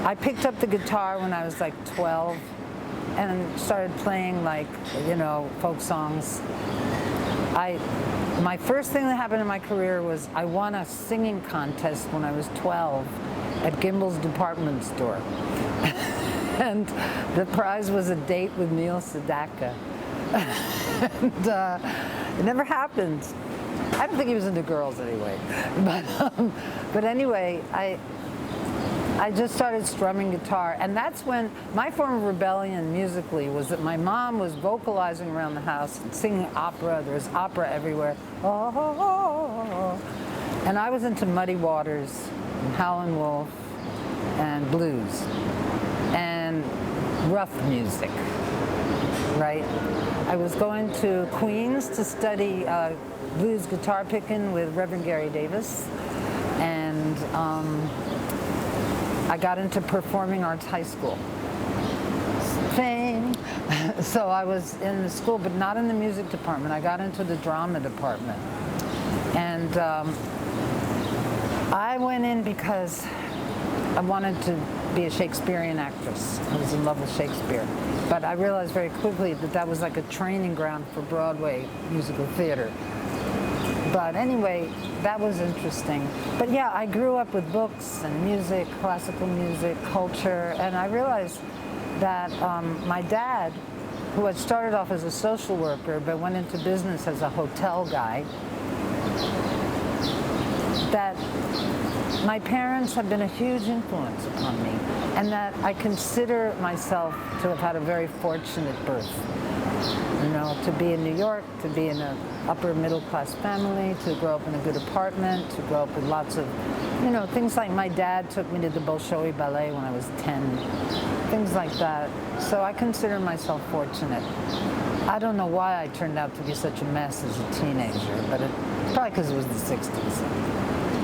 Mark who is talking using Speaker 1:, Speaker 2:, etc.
Speaker 1: I picked up the guitar when I was like 12 and started playing like, folk songs. My first thing that happened in my career was I won a singing contest when I was 12 at Gimbel's department store. And the prize was a date with Neil Sedaka. And it never happened. I don't think he was into girls anyway. But anyway, I just started strumming guitar, and that's when my form of rebellion musically was that my mom was vocalizing around the house and singing opera. There was opera everywhere. Oh. And I was into Muddy Waters and Howlin' Wolf and blues and rough music, right? I was going to Queens to study blues guitar picking with Reverend Gary Davis, and I got into performing arts high school thing. So I was in the school, but not in the music department. I got into the drama department. And I went in because I wanted to be a Shakespearean actress. I was in love with Shakespeare. But I realized very quickly that that was like a training ground for Broadway musical theater. But anyway, that was interesting. But yeah, I grew up with books and music, classical music, culture, and I realized that my dad, who had started off as a social worker but went into business as a hotel guy, that my parents have been a huge influence upon me, and that I consider myself to have had a very fortunate birth. To be in New York, to be in an upper middle class family, to grow up in a good apartment, to grow up with lots of, things like my dad took me to the Bolshoi Ballet when I was 10, things like that. So I consider myself fortunate. I don't know why I turned out to be such a mess as a teenager, but it's probably because it was the 60s.